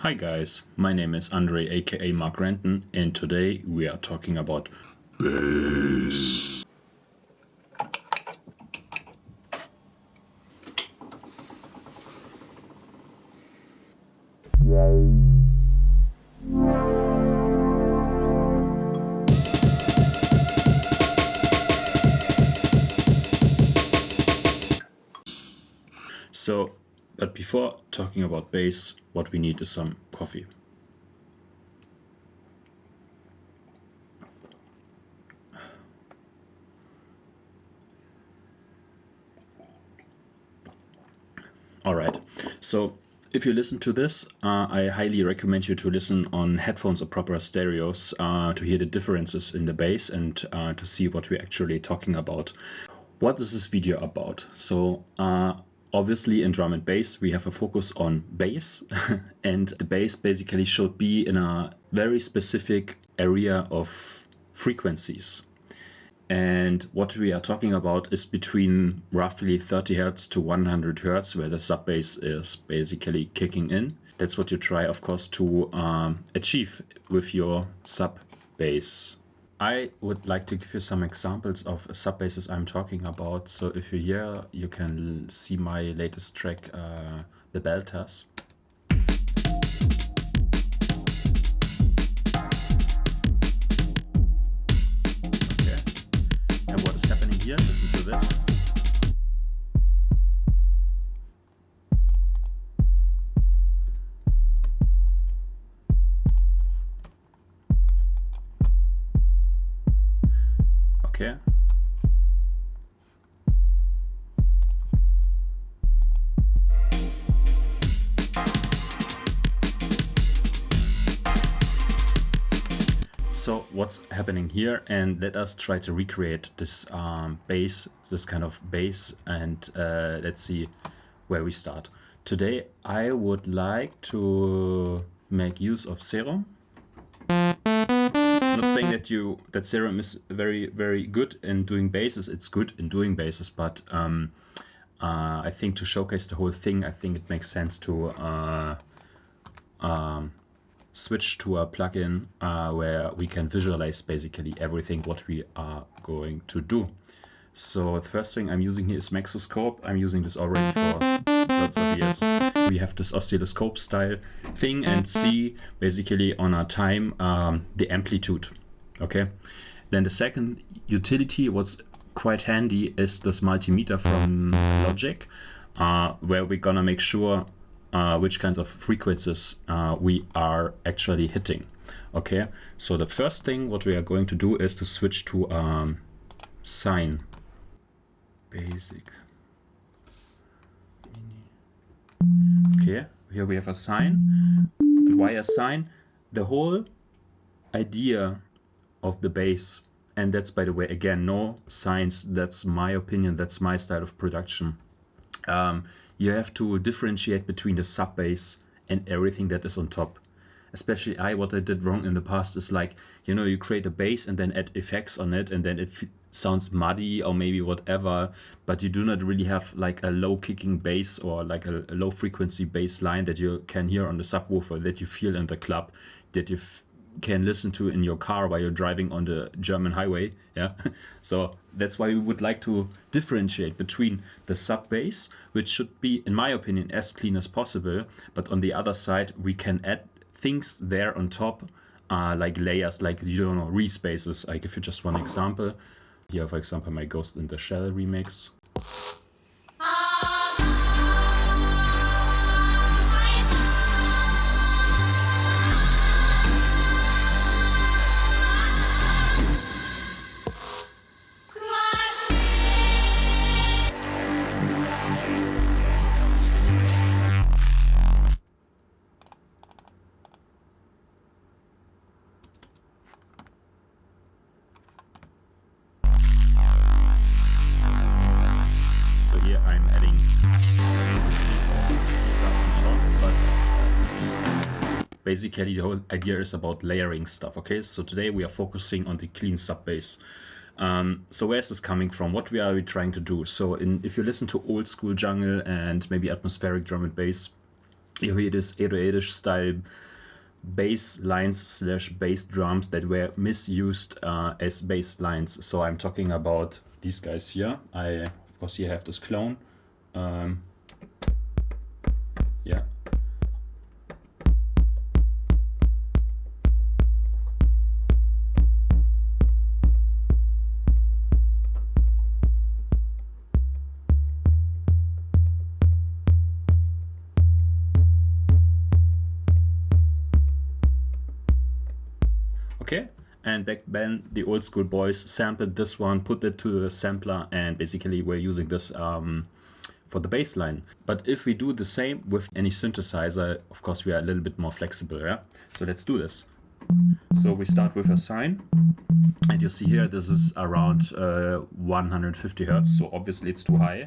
Hi guys, my name is Andre aka Mark Renton, and today we are talking about bass. But before talking about bass, what we need is some coffee. Alright, so if you listen to this, I highly recommend you to listen on headphones or proper stereos to hear the differences in the bass and to see what we're actually talking about. What is this video about? So obviously in drum and bass we have a focus on bass and the bass basically should be in a very specific area of frequencies. And what we are talking about is between roughly 30 Hz to 100 Hz, where the sub bass is basically kicking in. That's what you try, of course, to achieve with your sub bass. I would like to give you some examples of sub basses I'm talking about. So if you're here, you can see my latest track, The Belters. Here, listen to this. Okay. So what's happening here, and let us try to recreate this bass, this kind of bass, and let's see where we start. Today I would like to make use of Serum. I'm not saying that Serum is very good in doing basses. It's good in doing basses, but I think to showcase the whole thing, I think it makes sense to switch to a plugin where we can visualize basically everything what we are going to do. So the first thing I'm using here is expscope. I'm using this already for lots of years. We have this oscilloscope style thing and see basically on our time the amplitude. Okay. Then the second utility, what's quite handy, is this multimeter from Logic, where we're gonna make sure which kinds of frequencies we are actually hitting. Okay, so the first thing what we are going to do is to switch to sine. Basic. Okay, here we have a sine. And why a sine? The whole idea of the bass, and that's, by the way, again, no science, that's my opinion, that's my style of production. You have to differentiate between the sub bass and everything that is on top. Especially what I did wrong in the past is like, you know, you create a bass and then add effects on it and then it sounds muddy or maybe whatever, but you do not really have like a low kicking bass or like a low frequency bass line that you can hear on the subwoofer, that you feel in the club, that you can listen to in your car while you're driving on the German highway. Yeah, so that's why we would like to differentiate between the sub bass, which should be, in my opinion, as clean as possible, but on the other side we can add things there on top, like layers, like, you don't know, Reese basses. Like if you just one example here, for example, my Ghost in the Shell remix. Basically, the whole idea is about layering stuff. Okay, so today we are focusing on the clean sub bass. So where is this coming from? What are we trying to do? So if you listen to old school jungle and maybe atmospheric drum and bass, You hear this 808ish style bass lines slash bass drums that were misused as bass lines. So I'm talking about these guys here. Of course here have this clone. Yeah. Okay, and back then the old school boys sampled this one, put it to a sampler, and basically we're using this for the bass line. But if we do the same with any synthesizer, of course we are a little bit more flexible, yeah? So let's do this. So we start with a sine, and you see here this is around 150 Hertz, so obviously it's too high.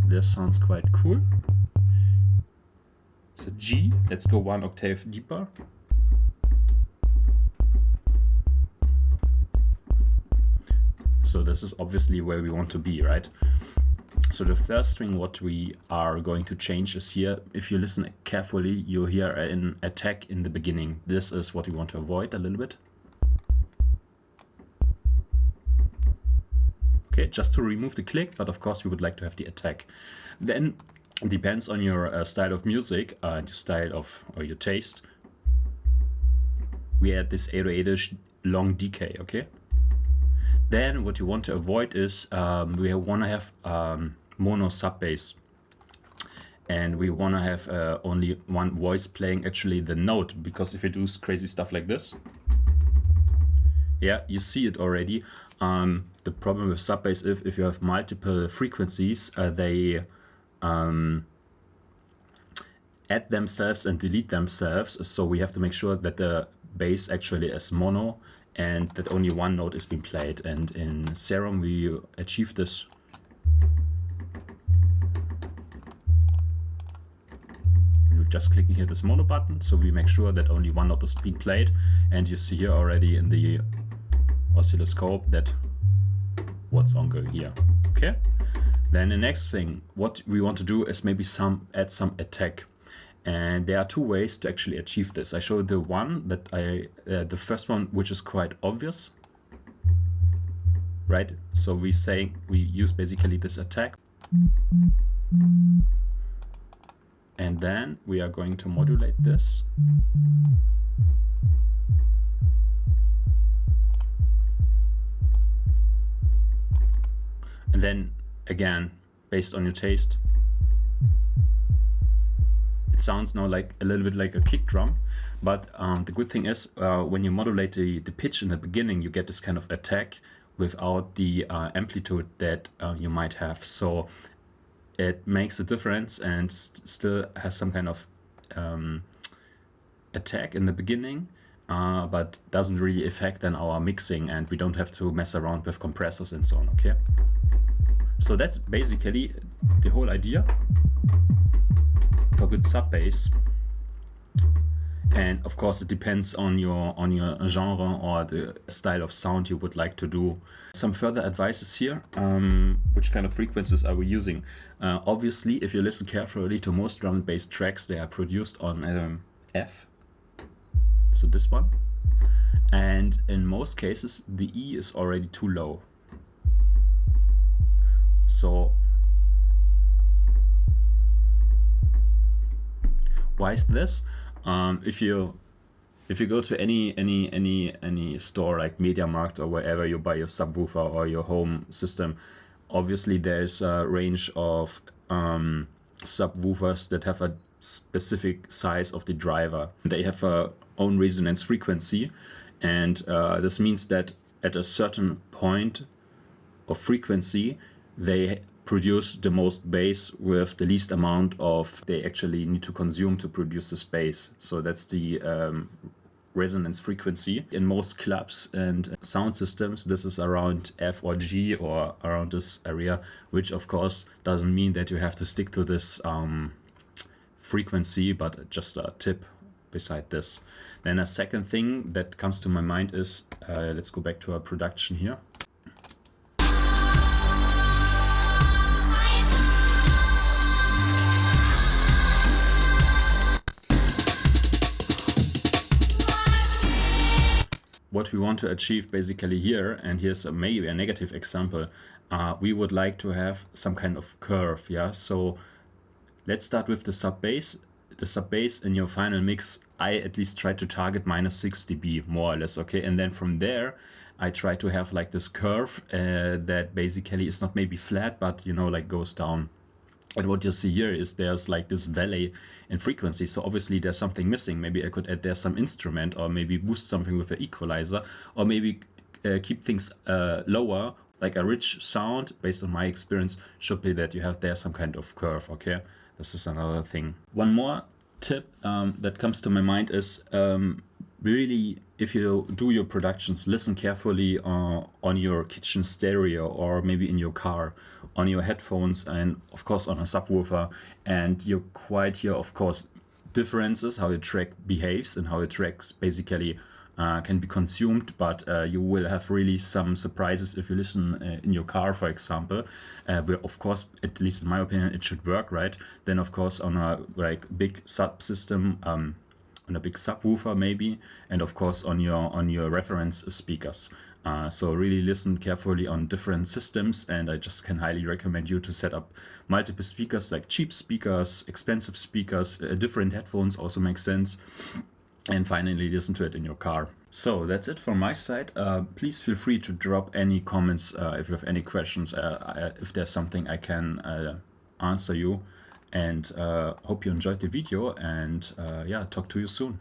This sounds quite cool. So G, let's go one octave deeper. So this is obviously where we want to be, right? So the first thing what we are going to change is here. If you listen carefully, you hear an attack in the beginning. This is what we want to avoid a little bit. Okay, just to remove the click, but of course we would like to have the attack. Then it depends on your style of music, your style of, or your taste. We add this 808ish long decay, okay? Then what you want to avoid is we want to have mono sub-bass, and we want to have only one voice playing actually the note, because if you do crazy stuff like this, yeah, you see it already. The problem with sub-bass is if you have multiple frequencies, they add themselves and delete themselves, so we have to make sure that the bass actually is mono and that only one note is being played. And in Serum we achieve this. We're just clicking here this mono button, so we make sure that only one note is being played, and you see here already in the oscilloscope that what's ongoing here. Okay, then the next thing what we want to do is maybe add some attack. And there are two ways to actually achieve this. I showed the one that the first one, which is quite obvious, right? So we use basically this attack, and then we are going to modulate this. And then again, based on your taste, it sounds now like a little bit like a kick drum, but the good thing is when you modulate the pitch in the beginning, you get this kind of attack without the amplitude that you might have. So it makes a difference and still has some kind of attack in the beginning, but doesn't really affect then our mixing, and we don't have to mess around with compressors and so on. Okay, so that's basically the whole idea for good sub bass. And of course it depends on your genre or the style of sound you would like to do. Some further advices here. Which kind of frequencies are we using? Obviously, if you listen carefully to most drum and bass tracks, they are produced on F, so this one, and in most cases the E is already too low. So why is this? If you go to any store like MediaMarkt or wherever you buy your subwoofer or your home system, obviously there's a range of subwoofers that have a specific size of the driver. They have a own resonance frequency, and this means that at a certain point of frequency they produce the most bass with the least amount of they actually need to consume to produce this bass. So that's the resonance frequency. In most clubs and sound systems, this is around F or G or around this area, which of course doesn't mean that you have to stick to this frequency, but just a tip beside this. Then a second thing that comes to my mind is, let's go back to our production here. what we want to achieve basically here, and here's maybe a negative example, we would like to have some kind of curve, yeah? So let's start with the sub-bass. The sub-bass in your final mix, I at least try to target -6 dB, more or less, okay? And then from there, I try to have like this curve that basically is not maybe flat, but, you know, like goes down. And what you see here is there's like this valley in frequency. So obviously there's something missing. Maybe I could add there some instrument, or maybe boost something with an equalizer, or maybe keep things lower. Like a rich sound, based on my experience, should be that you have there some kind of curve, okay? This is another thing. One more tip that comes to my mind is really, if you do your productions, listen carefully on your kitchen stereo, or maybe in your car, on your headphones, and of course on a subwoofer. And you quite hear, of course, differences, how your track behaves and how your tracks basically can be consumed, but you will have really some surprises if you listen in your car, for example, where of course, at least in my opinion, it should work, right? Then of course on a like big subsystem, on a big subwoofer maybe, and of course on your reference speakers. So really listen carefully on different systems, and I just can highly recommend you to set up multiple speakers, like cheap speakers, expensive speakers, different headphones also makes sense. And finally, listen to it in your car. So that's it from my side. Please feel free to drop any comments if you have any questions, if there's something I can answer you. And hope you enjoyed the video, and yeah, talk to you soon.